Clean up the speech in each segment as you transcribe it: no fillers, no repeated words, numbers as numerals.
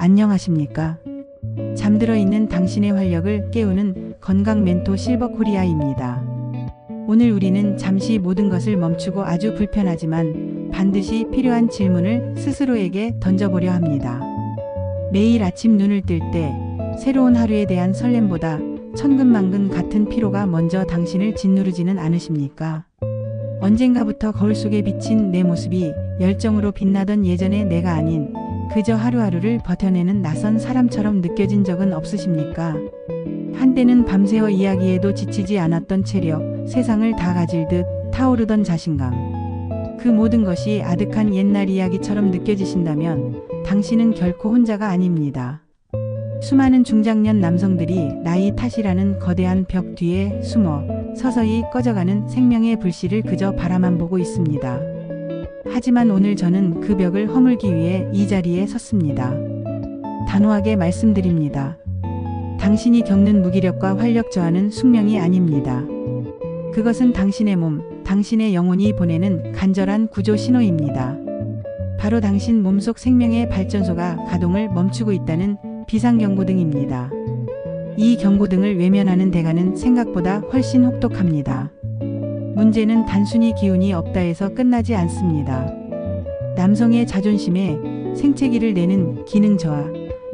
안녕하십니까? 잠들어 있는 당신의 활력을 깨우는 건강 멘토 실버 코리아입니다. 오늘 우리는 잠시 모든 것을 멈추고 아주 불편하지만 반드시 필요한 질문을 스스로에게 던져보려 합니다. 매일 아침 눈을 뜰 때 새로운 하루에 대한 설렘보다 천근만근 같은 피로가 먼저 당신을 짓누르지는 않으십니까? 언젠가부터 거울 속에 비친 내 모습이 열정으로 빛나던 예전의 내가 아닌 그저 하루하루를 버텨내는 낯선 사람처럼 느껴진 적은 없으십니까? 한때는 밤새워 이야기에도 지치지 않았던 체력, 세상을 다 가질 듯 타오르던 자신감. 그 모든 것이 아득한 옛날 이야기처럼 느껴지신다면 당신은 결코 혼자가 아닙니다. 수많은 중장년 남성들이 나이 탓이라는 거대한 벽 뒤에 숨어 서서히 꺼져가는 생명의 불씨를 그저 바라만 보고 있습니다. 하지만 오늘 저는 그 벽을 허물기 위해 이 자리에 섰습니다. 단호하게 말씀드립니다. 당신이 겪는 무기력과 활력 저하는 숙명이 아닙니다. 그것은 당신의 몸, 당신의 영혼이 보내는 간절한 구조 신호입니다. 바로 당신 몸속 생명의 발전소가 가동을 멈추고 있다는 비상경고등입니다. 이 경고등을 외면하는 대가는 생각보다 훨씬 혹독합니다. 문제는 단순히 기운이 없다 해서 끝나지 않습니다. 남성의 자존심에 생채기를 내는 기능 저하,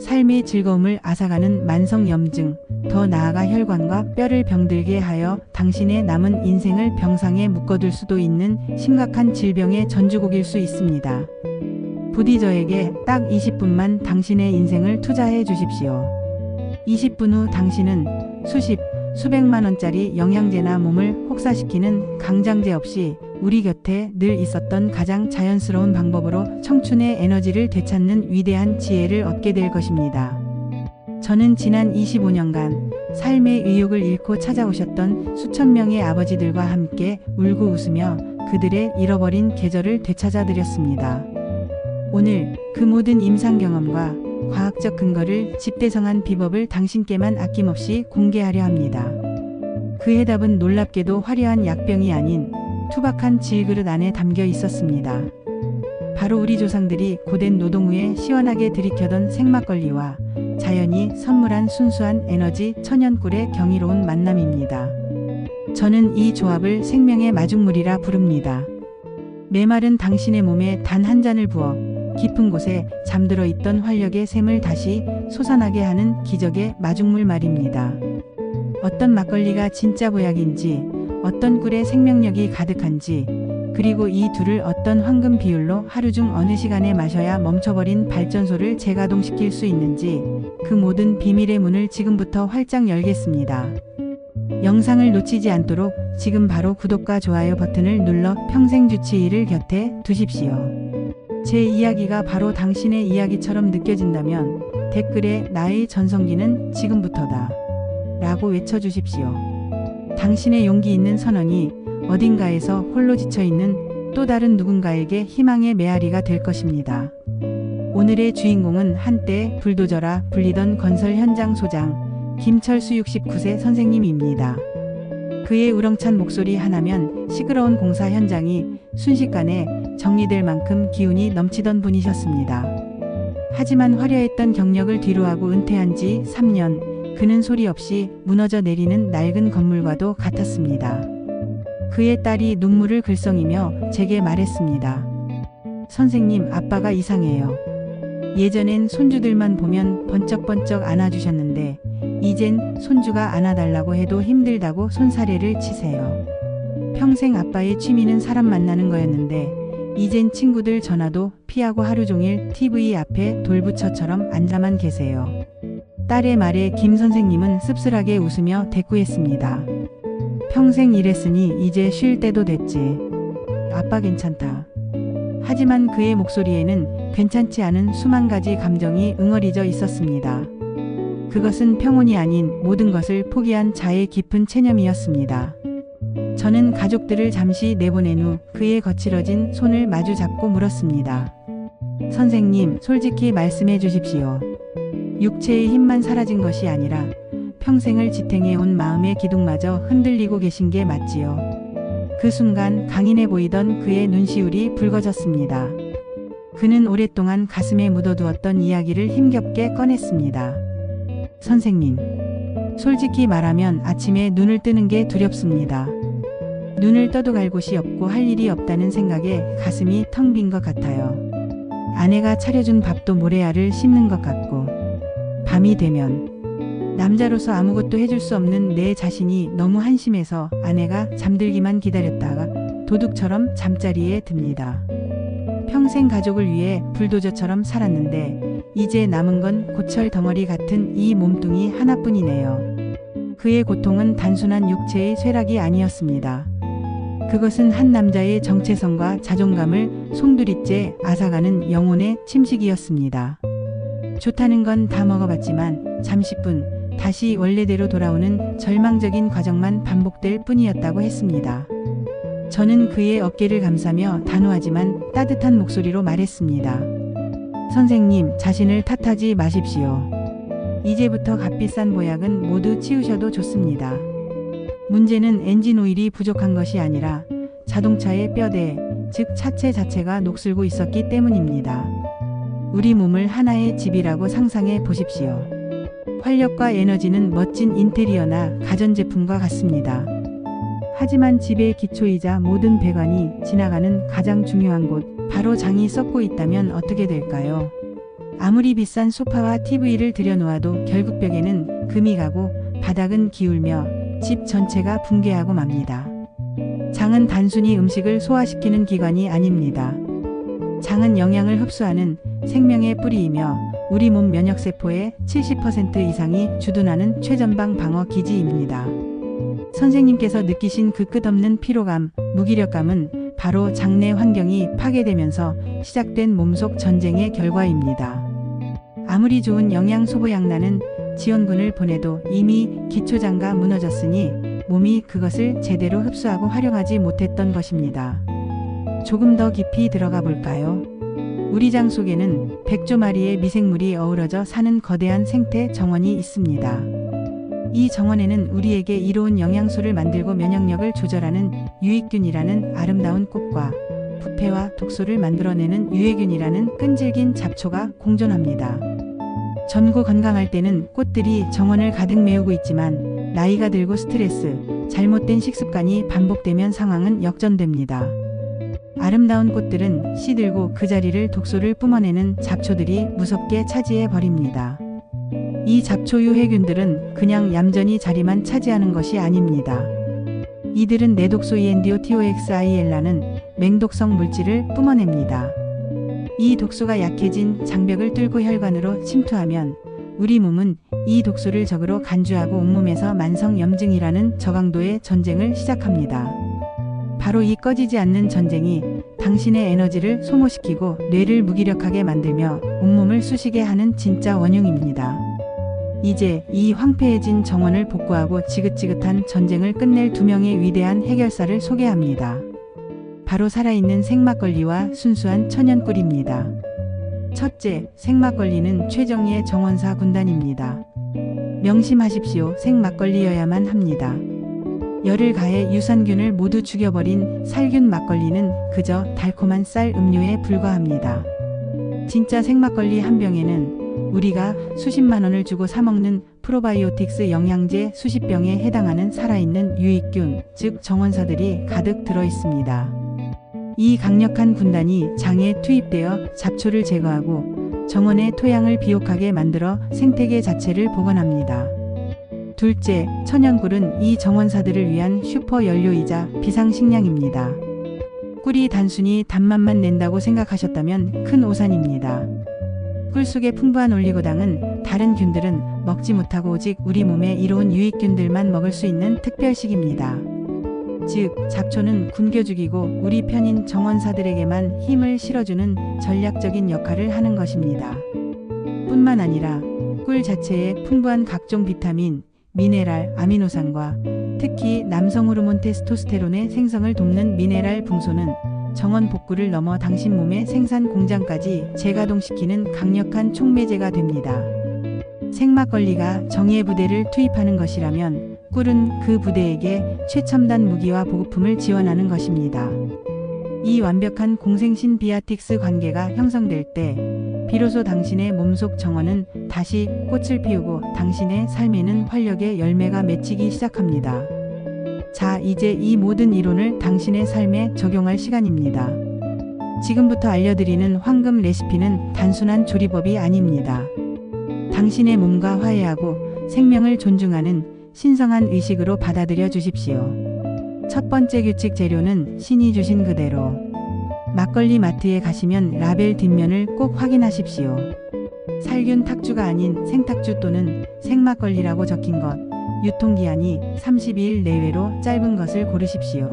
삶의 즐거움을 앗아가는 만성 염증, 더 나아가 혈관과 뼈를 병들게 하여 당신의 남은 인생을 병상에 묶어둘 수도 있는 심각한 질병의 전주곡일 수 있습니다. 부디 저에게 딱 20분만 당신의 인생을 투자해 주십시오. 20분 후 당신은 수백만 원짜리 영양제나 몸을 혹사시키는 강장제 없이 우리 곁에 늘 있었던 가장 자연스러운 방법으로 청춘의 에너지를 되찾는 위대한 지혜를 얻게 될 것입니다. 저는 지난 25년간 삶의 의욕을 잃고 찾아오셨던 수천 명의 아버지들과 함께 울고 웃으며 그들의 잃어버린 계절을 되찾아 드렸습니다. 오늘 그 모든 임상 경험과 과학적 근거를 집대성한 비법을 당신께만 아낌없이 공개하려 합니다. 그 해답은 놀랍게도 화려한 약병이 아닌 투박한 질그릇 안에 담겨 있었습니다. 바로 우리 조상들이 고된 노동 후에 시원하게 들이켜던 생막걸리와 자연이 선물한 순수한 에너지 천연꿀의 경이로운 만남입니다. 저는 이 조합을 생명의 마중물이라 부릅니다. 메마른 당신의 몸에 단 한 잔을 부어 깊은 곳에 잠들어 있던 활력의 샘을 다시 솟아나게 하는 기적의 마중물 말입니다. 어떤 막걸리가 진짜 보약인지, 어떤 꿀에 생명력이 가득한지, 그리고 이 둘을 어떤 황금 비율로 하루 중 어느 시간에 마셔야 멈춰버린 발전소를 재가동시킬 수 있는지, 그 모든 비밀의 문을 지금부터 활짝 열겠습니다. 영상을 놓치지 않도록 지금 바로 구독과 좋아요 버튼을 눌러 평생주치의를 곁에 두십시오. 제 이야기가 바로 당신의 이야기처럼 느껴진다면 댓글에 나의 전성기는 지금부터다 라고 외쳐주십시오. 당신의 용기 있는 선언이 어딘가에서 홀로 지쳐있는 또 다른 누군가에게 희망의 메아리가 될 것입니다. 오늘의 주인공은 한때 불도저라 불리던 건설 현장 소장 김철수 69세 선생님입니다. 그의 우렁찬 목소리 하나면 시끄러운 공사 현장이 순식간에 정리될 만큼 기운이 넘치던 분이셨습니다. 하지만 화려했던 경력을 뒤로하고 은퇴한 지 3년, 그는 소리 없이 무너져 내리는 낡은 건물과도 같았습니다. 그의 딸이 눈물을 글썽이며 제게 말했습니다. 선생님, 아빠가 이상해요. 예전엔 손주들만 보면 번쩍번쩍 안아주셨는데 이젠 손주가 안아달라고 해도 힘들다고 손사래를 치세요. 평생 아빠의 취미는 사람 만나는 거였는데 이젠 친구들 전화도 피하고 하루 종일 TV 앞에 돌부처처럼 앉아만 계세요. 딸의 말에 김 선생님은 씁쓸하게 웃으며 대꾸했습니다. 평생 일했으니 이제 쉴 때도 됐지. 아빠 괜찮다. 하지만 그의 목소리에는 괜찮지 않은 수만 가지 감정이 응어리져 있었습니다. 그것은 평온이 아닌 모든 것을 포기한 자의 깊은 체념이었습니다. 저는 가족들을 잠시 내보낸 후 그의 거칠어진 손을 마주 잡고 물었습니다. 선생님, 솔직히 말씀해 주십시오. 육체의 힘만 사라진 것이 아니라 평생을 지탱해온 마음의 기둥마저 흔들리고 계신 게 맞지요. 그 순간 강인해 보이던 그의 눈시울이 붉어졌습니다. 그는 오랫동안 가슴에 묻어두었던 이야기를 힘겹게 꺼냈습니다. 선생님, 솔직히 말하면 아침에 눈을 뜨는 게 두렵습니다. 눈을 떠도 갈 곳이 없고 할 일이 없다는 생각에 가슴이 텅 빈 것 같아요. 아내가 차려준 밥도 모래알을 씹는 것 같고, 밤이 되면 남자로서 아무것도 해줄 수 없는 내 자신이 너무 한심해서 아내가 잠들기만 기다렸다가 도둑처럼 잠자리에 듭니다. 평생 가족을 위해 불도저처럼 살았는데 이제 남은 건 고철 덩어리 같은 이 몸뚱이 하나뿐이네요. 그의 고통은 단순한 육체의 쇠락이 아니었습니다. 그것은 한 남자의 정체성과 자존감을 송두리째 앗아가는 영혼의 침식이었습니다. 좋다는 건 다 먹어봤지만 잠시뿐 다시 원래대로 돌아오는 절망적인 과정만 반복될 뿐이었다고 했습니다. 저는 그의 어깨를 감싸며 단호하지만 따뜻한 목소리로 말했습니다. 선생님, 자신을 탓하지 마십시오. 이제부터 값비싼 보약은 모두 치우셔도 좋습니다. 문제는 엔진 오일이 부족한 것이 아니라 자동차의 뼈대, 즉 차체 자체가 녹슬고 있었기 때문입니다. 우리 몸을 하나의 집이라고 상상해 보십시오. 활력과 에너지는 멋진 인테리어나 가전제품과 같습니다. 하지만 집의 기초이자 모든 배관이 지나가는 가장 중요한 곳, 바로 장이 썩고 있다면 어떻게 될까요? 아무리 비싼 소파와 TV를 들여놓아도 결국 벽에는 금이 가고 바닥은 기울며 집 전체가 붕괴하고 맙니다. 장은 단순히 음식을 소화시키는 기관이 아닙니다. 장은 영양을 흡수하는 생명의 뿌리이며 우리 몸 면역세포의 70% 이상이 주둔하는 최전방 방어 기지입니다. 선생님께서 느끼신 그 끝없는 피로감, 무기력감은 바로 장내 환경이 파괴되면서 시작된 몸속 전쟁의 결과입니다. 아무리 좋은 영양 소보양나는 지원군을 보내도 이미 기초장가 무너졌으니 몸이 그것을 제대로 흡수하고 활용하지 못했던 것입니다. 조금 더 깊이 들어가 볼까요? 우리 장 속에는 100조 마리의 미생물이 어우러져 사는 거대한 생태 정원이 있습니다. 이 정원에는 우리에게 이로운 영양소를 만들고 면역력을 조절하는 유익균이라는 아름다운 꽃과 부패와 독소를 만들어내는 유해균이라는 끈질긴 잡초가 공존합니다. 젊고 건강할 때는 꽃들이 정원을 가득 메우고 있지만 나이가 들고 스트레스, 잘못된 식습관이 반복되면 상황은 역전됩니다. 아름다운 꽃들은 시들고 그 자리를 독소를 뿜어내는 잡초들이 무섭게 차지해 버립니다. 이 잡초 유해균들은 그냥 얌전히 자리만 차지하는 것이 아닙니다. 이들은 내독소 ENDOTOXIL라는 맹독성 물질을 뿜어냅니다. 이 독소가 약해진 장벽을 뚫고 혈관으로 침투하면 우리 몸은 이 독소를 적으로 간주하고 온몸에서 만성염증이라는 저강도의 전쟁을 시작합니다. 바로 이 꺼지지 않는 전쟁이 당신의 에너지를 소모시키고 뇌를 무기력하게 만들며 온몸을 쑤시게 하는 진짜 원흉입니다. 이제 이 황폐해진 정원을 복구하고 지긋지긋한 전쟁을 끝낼 두 명의 위대한 해결사를 소개합니다. 바로 살아있는 생막걸리와 순수한 천연꿀입니다. 첫째, 생막걸리는 최정예의 정원사 군단입니다. 명심하십시오. 생막걸리여야만 합니다. 열을 가해 유산균을 모두 죽여버린 살균 막걸리는 그저 달콤한 쌀 음료에 불과합니다. 진짜 생막걸리 한 병에는 우리가 수십만 원을 주고 사먹는 프로바이오틱스 영양제 수십 병에 해당하는 살아있는 유익균, 즉 정원사들이 가득 들어 있습니다. 이 강력한 군단이 장에 투입되어 잡초를 제거하고 정원의 토양을 비옥하게 만들어 생태계 자체를 복원합니다. 둘째, 천연꿀은 이 정원사들을 위한 슈퍼 연료이자 비상식량입니다. 꿀이 단순히 단맛만 낸다고 생각하셨다면 큰 오산입니다. 꿀 속의 풍부한 올리고당은 다른 균들은 먹지 못하고 오직 우리 몸에 이로운 유익균들만 먹을 수 있는 특별식입니다. 즉, 잡초는 굶겨 죽이고 우리 편인 정원사들에게만 힘을 실어주는 전략적인 역할을 하는 것입니다. 뿐만 아니라 꿀 자체에 풍부한 각종 비타민, 미네랄, 아미노산과 특히 남성 호르몬 테스토스테론의 생성을 돕는 미네랄 붕소는 정원 복구를 넘어 당신 몸의 생산 공장까지 재가동시키는 강력한 촉매제가 됩니다. 생막걸리가 정예 부대를 투입하는 것이라면 꿀은 그 부대에게 최첨단 무기와 보급품을 지원하는 것입니다. 이 완벽한 공생신비아틱스 관계가 형성될 때 비로소 당신의 몸속 정원은 다시 꽃을 피우고 당신의 삶에는 활력의 열매가 맺히기 시작합니다. 자, 이제 이 모든 이론을 당신의 삶에 적용할 시간입니다. 지금부터 알려드리는 황금 레시피는 단순한 조리법이 아닙니다. 당신의 몸과 화해하고 생명을 존중하는 신성한 의식으로 받아들여 주십시오. 첫 번째 규칙, 재료는 신이 주신 그대로. 막걸리 마트에 가시면 라벨 뒷면을 꼭 확인하십시오. 살균 탁주가 아닌 생탁주 또는 생막걸리라고 적힌 것, 유통기한이 32일 내외로 짧은 것을 고르십시오.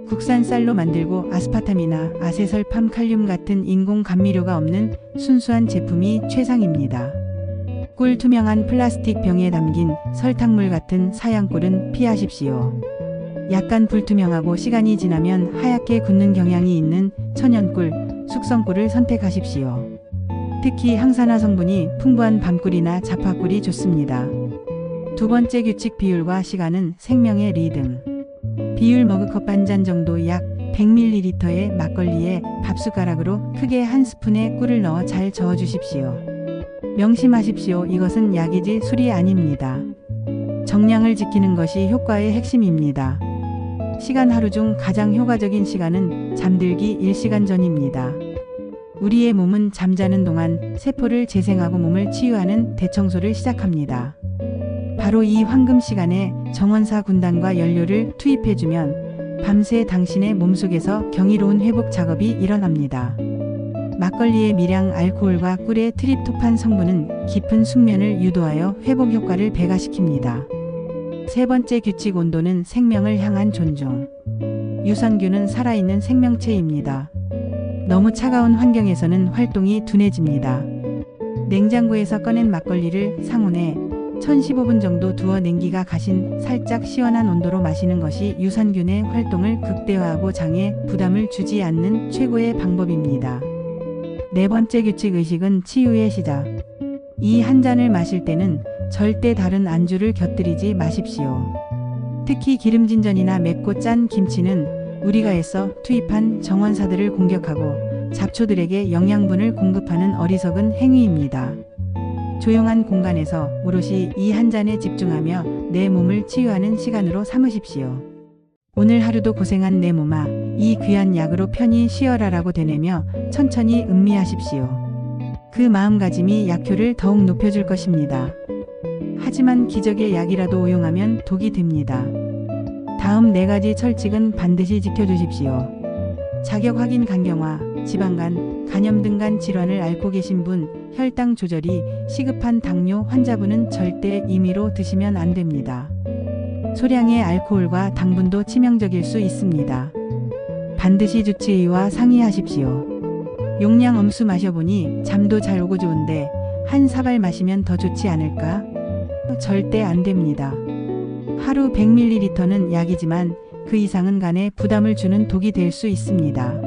국산 쌀로 만들고 아스파탐이나 아세설팜, 칼륨 같은 인공 감미료가 없는 순수한 제품이 최상입니다. 꿀, 투명한 플라스틱 병에 담긴 설탕물 같은 사양꿀은 피하십시오. 약간 불투명하고 시간이 지나면 하얗게 굳는 경향이 있는 천연꿀, 숙성꿀을 선택하십시오. 특히 항산화 성분이 풍부한 밤꿀이나 자파꿀이 좋습니다. 두 번째 규칙, 비율과 시간은 생명의 리듬. 비율, 머그컵 반 잔 정도 약 100ml의 막걸리에 밥숟가락으로 크게 한 스푼의 꿀을 넣어 잘 저어주십시오. 명심하십시오. 이것은 약이지 술이 아닙니다. 정량을 지키는 것이 효과의 핵심입니다. 시간, 하루 중 가장 효과적인 시간은 잠들기 1시간 전입니다. 우리의 몸은 잠자는 동안 세포를 재생하고 몸을 치유하는 대청소를 시작합니다. 바로 이 황금 시간에 정원사 군단과 연료를 투입해주면 밤새 당신의 몸속에서 경이로운 회복 작업이 일어납니다. 막걸리의 미량, 알코올과 꿀의 트립토판 성분은 깊은 숙면을 유도하여 회복 효과를 배가시킵니다. 세 번째 규칙, 온도는 생명을 향한 존중. 유산균은 살아있는 생명체입니다. 너무 차가운 환경에서는 활동이 둔해집니다. 냉장고에서 꺼낸 막걸리를 상온에 1015분 정도 두어 냉기가 가신 살짝 시원한 온도로 마시는 것이 유산균의 활동을 극대화하고 장에 부담을 주지 않는 최고의 방법입니다. 네 번째 규칙, 의식은 치유의 시작. 이 한 잔을 마실 때는 절대 다른 안주를 곁들이지 마십시오. 특히 기름진 전이나 맵고 짠 김치는 우리가 애써 투입한 정원사들을 공격하고 잡초들에게 영양분을 공급하는 어리석은 행위입니다. 조용한 공간에서 오롯이 이 한 잔에 집중하며 내 몸을 치유하는 시간으로 삼으십시오. 오늘 하루도 고생한 내 몸아, 이 귀한 약으로 편히 쉬어라라고 되뇌며 천천히 음미하십시오. 그 마음가짐이 약효를 더욱 높여줄 것입니다. 하지만 기적의 약이라도 오용하면 독이 됩니다. 다음 4가지 철칙은 반드시 지켜주십시오. 자격 확인, 간경화, 지방간, 간염 등 간 질환을 앓고 계신 분, 혈당 조절이 시급한 당뇨 환자분은 절대 임의로 드시면 안 됩니다. 소량의 알코올과 당분도 치명적일 수 있습니다. 반드시 주치의와 상의하십시오. 용량 엄수 마셔보니 잠도 잘 오고 좋은데 한 사발 마시면 더 좋지 않을까? 절대 안 됩니다. 하루 100ml는 약이지만 그 이상은 간에 부담을 주는 독이 될 수 있습니다.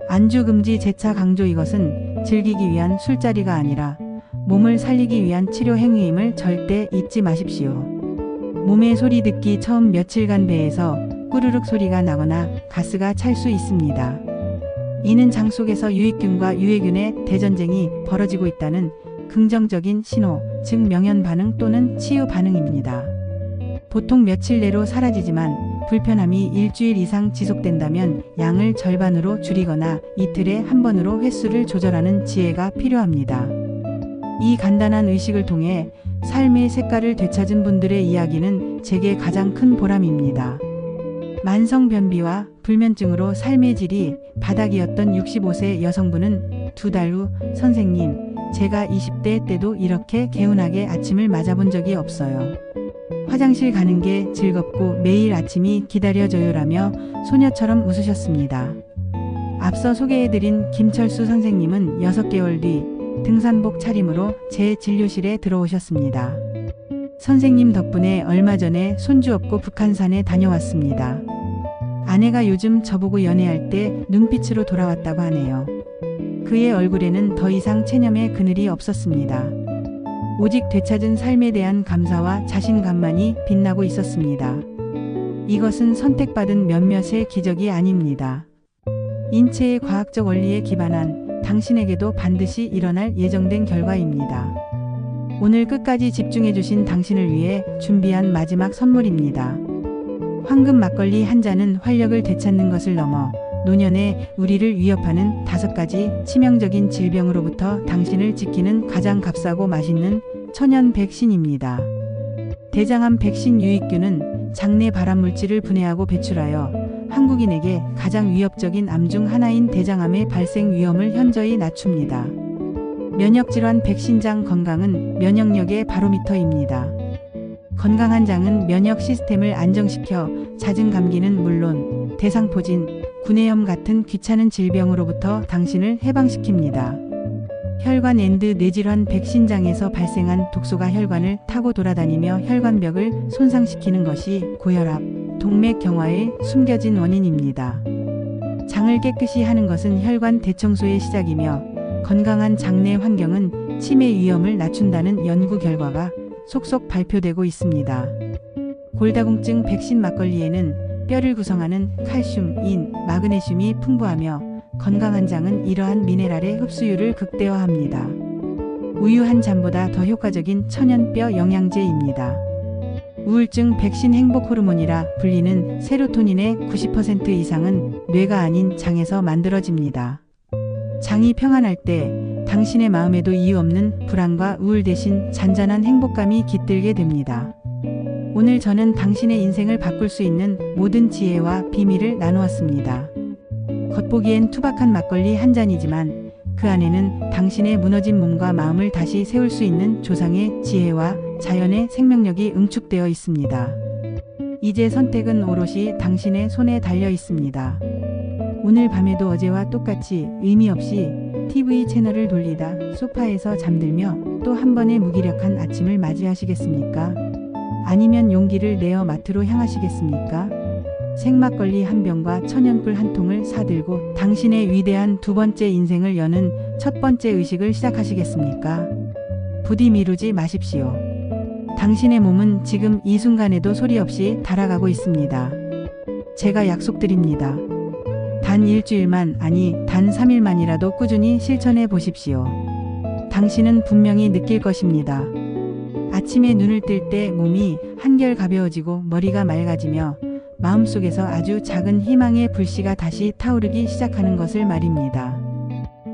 안주 금지, 재차 강조. 이것은 즐기기 위한 술자리가 아니라 몸을 살리기 위한 치료 행위임을 절대 잊지 마십시오. 몸의 소리 듣기, 처음 며칠간 배에서 꾸르륵 소리가 나거나 가스가 찰 수 있습니다. 이는 장 속에서 유익균과 유해균의 대전쟁이 벌어지고 있다는 긍정적인 신호, 즉 명현 반응 또는 치유 반응입니다. 보통 며칠 내로 사라지지만 불편함이 일주일 이상 지속된다면 양을 절반으로 줄이거나 이틀에 한 번으로 횟수를 조절하는 지혜가 필요합니다. 이 간단한 의식을 통해 삶의 색깔을 되찾은 분들의 이야기는 제게 가장 큰 보람입니다. 만성변비와 불면증으로 삶의 질이 바닥이었던 65세 여성분은 2달 후, 선생님, 제가 20대 때도 이렇게 개운하게 아침을 맞아본 적이 없어요. 화장실 가는 게 즐겁고 매일 아침이 기다려져요라며 소녀처럼 웃으셨습니다. 앞서 소개해드린 김철수 선생님은 6개월 뒤 등산복 차림으로 제 진료실에 들어오셨습니다. 선생님 덕분에 얼마 전에 손주 업고 북한산에 다녀왔습니다. 아내가 요즘 저보고 연애할 때 눈빛으로 돌아왔다고 하네요. 그의 얼굴에는 더 이상 체념의 그늘이 없었습니다. 오직 되찾은 삶에 대한 감사와 자신감만이 빛나고 있었습니다. 이것은 선택받은 몇몇의 기적이 아닙니다. 인체의 과학적 원리에 기반한 당신에게도 반드시 일어날 예정된 결과입니다. 오늘 끝까지 집중해주신 당신을 위해 준비한 마지막 선물입니다. 황금 막걸리 한 잔은 활력을 되찾는 것을 넘어 노년에 우리를 위협하는 5가지 치명적인 질병으로부터 당신을 지키는 가장 값싸고 맛있는 천연 백신입니다. 대장암 백신 유익균은 장내 발암물질을 분해하고 배출하여 한국인에게 가장 위협적인 암 중 하나인 대장암의 발생 위험을 현저히 낮춥니다. 면역질환 백신장 건강은 면역력의 바로미터입니다. 건강한 장은 면역 시스템을 안정시켜 잦은 감기는 물론 대상포진, 구내염 같은 귀찮은 질병으로부터 당신을 해방시킵니다. 혈관 엔드 뇌질환 백신장에서 발생한 독소가 혈관을 타고 돌아다니며 혈관벽을 손상시키는 것이 고혈압, 동맥 경화의 숨겨진 원인입니다. 장을 깨끗이 하는 것은 혈관 대청소의 시작이며 건강한 장내 환경은 치매 위험을 낮춘다는 연구 결과가 속속 발표되고 있습니다. 골다공증 백신 막걸리에는 뼈를 구성하는 칼슘, 인, 마그네슘이 풍부하며 건강한 장은 이러한 미네랄의 흡수율을 극대화합니다. 우유 한 잔보다 더 효과적인 천연뼈 영양제입니다. 우울증 백신 행복 호르몬이라 불리는 세로토닌의 90% 이상은 뇌가 아닌 장에서 만들어집니다. 장이 평안할 때 당신의 마음에도 이유 없는 불안과 우울 대신 잔잔한 행복감이 깃들게 됩니다. 오늘 저는 당신의 인생을 바꿀 수 있는 모든 지혜와 비밀을 나누었습니다. 겉보기엔 투박한 막걸리 한 잔이지만 그 안에는 당신의 무너진 몸과 마음을 다시 세울 수 있는 조상의 지혜와 자연의 생명력이 응축되어 있습니다. 이제 선택은 오롯이 당신의 손에 달려 있습니다. 오늘 밤에도 어제와 똑같이 의미 없이 TV 채널을 돌리다 소파에서 잠들며 또 한 번의 무기력한 아침을 맞이하시겠습니까? 아니면 용기를 내어 마트로 향하시겠습니까? 생막걸리 한 병과 천연꿀 한 통을 사들고 당신의 위대한 두 번째 인생을 여는 첫 번째 의식을 시작하시겠습니까? 부디 미루지 마십시오. 당신의 몸은 지금 이 순간에도 소리 없이 달아가고 있습니다. 제가 약속드립니다. 단 일주일만, 아니 단 3일만이라도 꾸준히 실천해 보십시오. 당신은 분명히 느낄 것입니다. 아침에 눈을 뜰 때 몸이 한결 가벼워지고 머리가 맑아지며 마음속에서 아주 작은 희망의 불씨가 다시 타오르기 시작하는 것을 말입니다.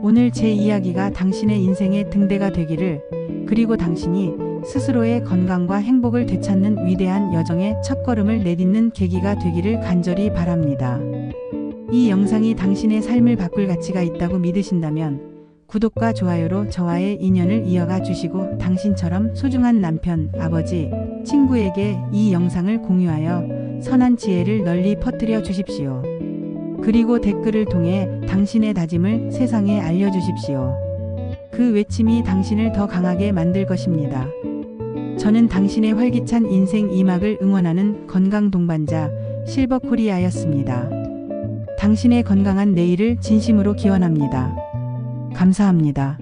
오늘 제 이야기가 당신의 인생의 등대가 되기를, 그리고 당신이 스스로의 건강과 행복을 되찾는 위대한 여정의 첫걸음을 내딛는 계기가 되기를 간절히 바랍니다. 이 영상이 당신의 삶을 바꿀 가치가 있다고 믿으신다면 구독과 좋아요로 저와의 인연을 이어가 주시고 당신처럼 소중한 남편, 아버지, 친구에게 이 영상을 공유하여 선한 지혜를 널리 퍼뜨려 주십시오. 그리고 댓글을 통해 당신의 다짐을 세상에 알려주십시오. 그 외침이 당신을 더 강하게 만들 것입니다. 저는 당신의 활기찬 인생 2막을 응원하는 건강 동반자 실버코리아였습니다. 당신의 건강한 내일을 진심으로 기원합니다. 감사합니다.